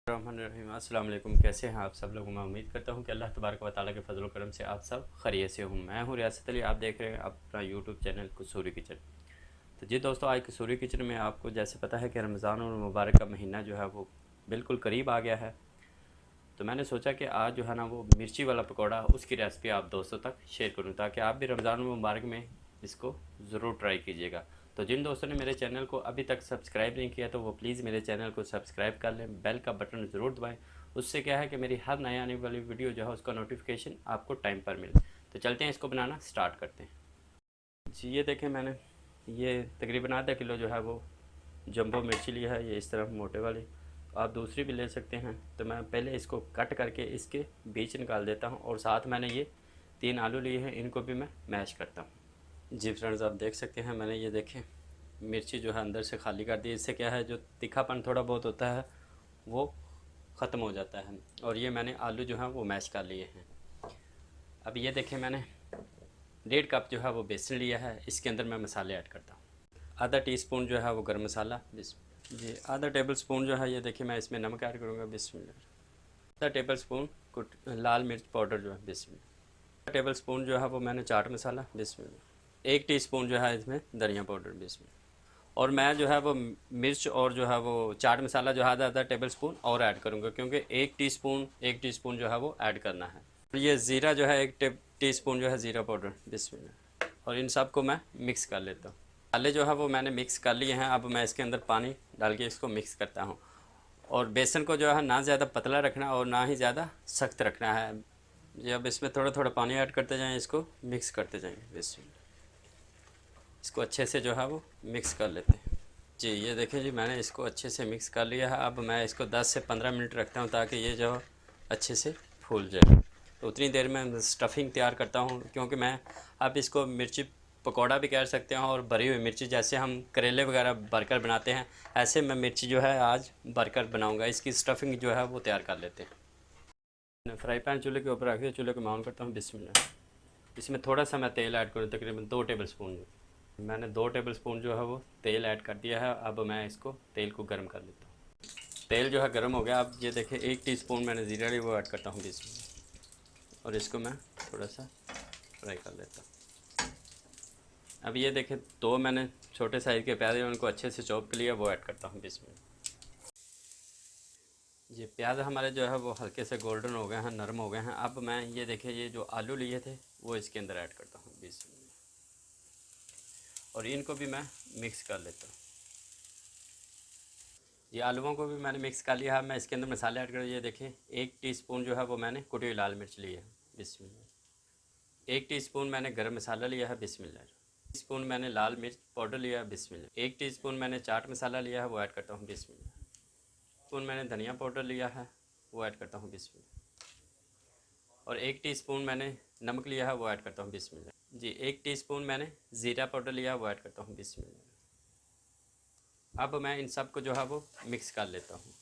रहमान अस्सलाम वालेकुम। कैसे हैं आप सब लोग? मैं उम्मीद करता हूं कि अल्लाह तबारक व तआला के फजल व करम से आप सब खैरियत से हूं। मैं हूं रियासत अली, आप देख रहे हैं अपना यूट्यूब चैनल कसूरी किचन। तो जी दोस्तों, आज कसूरी किचन में आपको जैसे पता है कि रमज़ान और मुबारक का महीना जो है वो बिल्कुल करीब आ गया है। तो मैंने सोचा कि आज जो है ना वो मिर्ची वाला पकौड़ा, उसकी रेसिपी आप दोस्तों तक शेयर करूं ताकि आप भी रमज़ान मुबारक में इसको ज़रूर ट्राई कीजिएगा। तो जिन दोस्तों ने मेरे चैनल को अभी तक सब्सक्राइब नहीं किया तो वो प्लीज़ मेरे चैनल को सब्सक्राइब कर लें, बेल का बटन ज़रूर दबाएं। उससे क्या है कि मेरी हर नई आने वाली वीडियो जो है उसका नोटिफिकेशन आपको टाइम पर मिले। तो चलते हैं, इसको बनाना स्टार्ट करते हैं। जी ये देखें, मैंने ये तकरीबन आधा किलो जो है वो जंबो मिर्ची लिया है, ये इस तरह मोटे वाली। आप दूसरी भी ले सकते हैं। तो मैं पहले इसको कट करके इसके बीज निकाल देता हूँ, और साथ मैंने ये 3 आलू लिए हैं, इनको भी मैं मैश करता हूँ। जी फ्रेंड्स, आप देख सकते हैं मैंने ये देखें मिर्ची जो है अंदर से खाली कर दी। इससे क्या है, जो तीखापन थोड़ा बहुत होता है वो ख़त्म हो जाता है। और ये मैंने आलू जो है वो मैश कर लिए हैं। अब ये देखें, मैंने 1.5 कप जो है वो बेसन लिया है, इसके अंदर मैं मसाले ऐड करता हूँ। आधा टीस्पून जो है वो गर्म मसाला, जी आधा टेबल स्पून जो है ये देखिए मैं इसमें नमक ऐड करूँगा, बिस्मिल्लाह। आधा टेबल स्पून कुट लाल मिर्च पाउडर जो है, बिस्मिल्लाह। आधा टेबल स्पून जो है वो मैंने चाट मसाला, बिस्मिल्लाह। 1 टीस्पून जो है इसमें धनिया पाउडर, बिस्मिल्लाह। और मैं जो है वो मिर्च और जो है वो चाट मसाला जो है आधा आधा टेबल स्पून और ऐड करूँगा, क्योंकि 1 टीस्पून जो है वो ऐड करना है। ये ज़ीरा जो है 1 टीस्पून जो है ज़ीरा पाउडर, बिस्मिल्लाह। और इन सब को मैं मिक्स कर लेता हूँ। मसाले जो है वो मैंने मिक्स कर लिए हैं। अब मैं इसके अंदर पानी डाल के इसको मिक्स करता हूँ। और बेसन को जो है ना ज़्यादा पतला रखना और ना ही ज़्यादा सख्त रखना है। जी अब इसमें थोड़ा थोड़ा पानी ऐड करते जाएँ, इसको मिक्स करते जाएंगे, बेसन इसको अच्छे से जो है वो मिक्स कर लेते हैं। जी ये देखें जी, मैंने इसको अच्छे से मिक्स कर लिया है। अब मैं इसको 10 से 15 मिनट रखता हूँ ताकि ये जो अच्छे से फूल जाए। तो उतनी देर में स्टफ़िंग तैयार करता हूँ, क्योंकि मैं अब इसको मिर्ची पकौड़ा भी कह सकते हैं, और भरी हुई मिर्ची जैसे हम करेले वगैरह भरकर बनाते हैं, ऐसे मैं मिर्ची जो है आज भरकर बनाऊँगा। इसकी स्टफ़िंग जो है वो तैयार कर लेते हैं। फ्राई पैन चूल्हे के ऊपर रख दिया, चूल्हे को मैं ऑन करता हूँ, बिस्मिल्लाह। इसमें थोड़ा सा मैं तेल ऐड करूँ, तकरीबन 2 टेबल स्पून। मैंने 2 टेबल स्पून जो है वो तेल ऐड कर दिया है। अब मैं इसको तेल को गर्म कर लेता हूँ। तेल जो है गर्म हो गया। अब ये देखें 1 टीस्पून मैंने ज़ीरा ली, वो ऐड करता हूँ बीच में, और इसको मैं थोड़ा सा फ्राई कर लेता हूँ। अब ये देखें 2 मैंने छोटे साइज़ के प्याज हैं, उनको अच्छे से चॉप कर लिया, वो ऐड करता हूँ बीच में। ये प्याज हमारे जो है वो हल्के से गोल्डन हो गए हैं, नरम हो गए हैं। अब मैं ये देखें ये जो आलू लिए थे वो इसके अंदर ऐड करता हूँ बीच में, और इनको भी मैं मिक्स कर लेता हूँ। ये आलूओं को भी मैंने मिक्स कर लिया है। मैं इसके अंदर मसाले ऐड कर, ये देखें 1 टीस्पून जो है वो मैंने कुटी हुई लाल मिर्च ली है, बिस्मिल्लाह। 1 टीस्पून मैंने गरम मसाला लिया है, बिस्मिल्लाह। टीस्पून मैंने लाल मिर्च पाउडर लिया है, बिस्मिल्लाह। 1 टीस्पून मैंने चाट मसाला लिया है, वो ऐड करता हूँ, बिस्मिल्लाह। स्पून मैंने धनिया पाउडर लिया है, वो ऐड करता हूँ, बिस्मिल्लाह। और 1 टीस्पून मैंने नमक लिया है, वो ऐड करता हूँ, बिस्मिल्लाह। जी 1 टीस्पून मैंने ज़ीरा पाउडर लिया है, वो ऐड करता हूँ, बिस्मिल्लाह। अब मैं इन सब को जो है वो मिक्स कर लेता हूँ।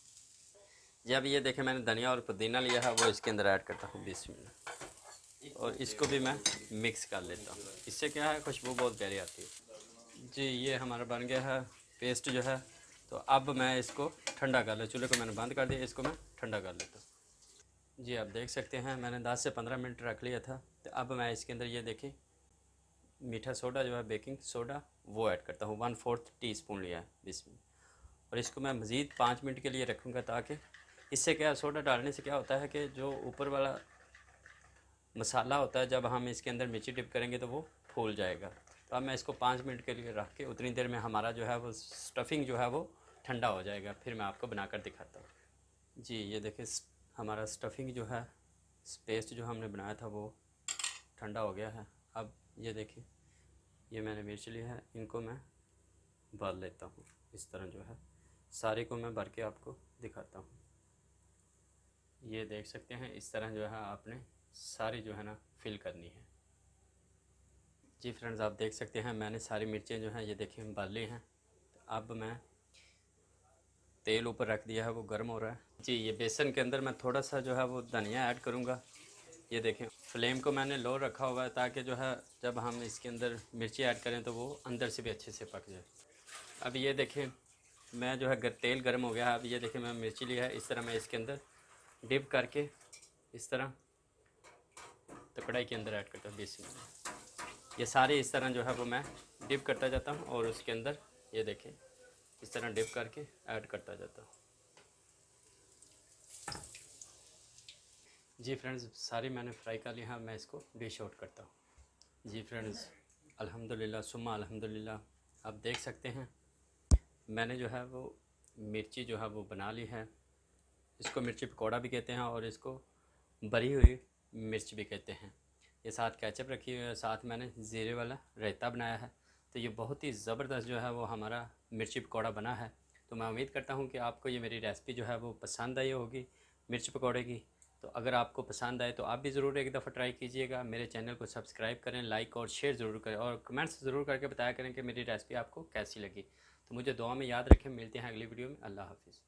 जब ये देखें मैंने धनिया और पुदीना लिया है, वो इसके अंदर ऐड करता हूँ, बिस्मिल्लाह। और इसको भी मैं मिक्स कर लेता हूँ। इससे क्या है, खुशबू बहुत प्यारी आती है। जी ये हमारा बन गया है पेस्ट जो है। तो अब मैं इसको ठंडा कर ले, चूल्हे को मैंने बंद कर दिया, इसको मैं ठंडा कर लेता हूँ। जी आप देख सकते हैं मैंने 10 से 15 मिनट रख लिया था। तो अब मैं इसके अंदर ये देखें मीठा सोडा जो है, बेकिंग सोडा, वो ऐड करता हूँ, 1/4 टीस्पून लिया है इसमें। और इसको मैं मज़ीद 5 मिनट के लिए रखूँगा, ताकि इससे क्या, सोडा डालने से क्या होता है कि जो ऊपर वाला मसाला होता है, जब हम इसके अंदर मिर्ची डिप करेंगे तो वो फूल जाएगा। तो अब मैं इसको 5 मिनट के लिए रख के, उतनी देर में हमारा जो है वो स्टफ़िंग जो है वो ठंडा हो जाएगा। फिर मैं आपको बनाकर दिखाता हूँ। जी ये देखिए हमारा स्टफ़िंग जो है, पेस्ट जो हमने बनाया था वो ठंडा हो गया है। अब ये देखिए ये मैंने मिर्च लिया है, इनको मैं भर लेता हूँ इस तरह जो है। सारे को मैं भर के आपको दिखाता हूँ। ये देख सकते हैं इस तरह जो है आपने सारी जो है ना फिल करनी है। जी फ्रेंड्स, आप देख सकते हैं मैंने सारी मिर्चें जो हैं ये देखिए भर ली हैं। अब मैं तेल ऊपर रख दिया है, वो गर्म हो रहा है। जी ये बेसन के अंदर मैं थोड़ा सा जो है वो धनिया ऐड करूँगा। ये देखें फ्लेम को मैंने लो रखा हुआ है, ताकि जो है जब हम इसके अंदर मिर्ची ऐड करें तो वो अंदर से भी अच्छे से पक जाए। अब ये देखें मैं जो है तेल गर्म हो गया है। अब ये देखिए मैं मिर्ची लिया है, इस तरह मैं इसके अंदर डिप करके इस तरह तो कढ़ाई के अंदर ऐड करता हूँ। बिस्मिल्लाह। ये सारे इस तरह जो है वो मैं डिप करता जाता हूँ और उसके अंदर ये देखें इस तरह डिप करके ऐड करता जाता हूँ। जी फ्रेंड्स, सारी मैंने फ्राई कर लिया है, मैं इसको डिश आउट करता हूँ। जी फ्रेंड्स, अल्हम्दुलिल्लाह सुम्मा अल्हम्दुलिल्लाह, आप देख सकते हैं मैंने जो है वो मिर्ची जो है वो बना ली है। इसको मिर्ची पकौड़ा भी कहते हैं और इसको भरी हुई मिर्च भी कहते हैं। ये साथ केचप रखी हुई है, साथ मैंने ज़ीरे वाला रायता बनाया है। तो ये बहुत ही ज़बरदस्त जो है वो हमारा मिर्ची पकौड़ा बना है। तो मैं उम्मीद करता हूँ कि आपको ये मेरी रेसिपी जो है वो पसंद आई होगी मिर्च पकौड़े की। तो अगर आपको पसंद आए तो आप भी ज़रूर एक दफ़ा ट्राई कीजिएगा। मेरे चैनल को सब्सक्राइब करें, लाइक और शेयर ज़रूर करें और कमेंट्स ज़रूर करके बताया करें कि मेरी रेसिपी आपको कैसी लगी। तो मुझे दुआ में याद रखें। मिलते हैं अगली वीडियो में। अल्लाह हाफिज़।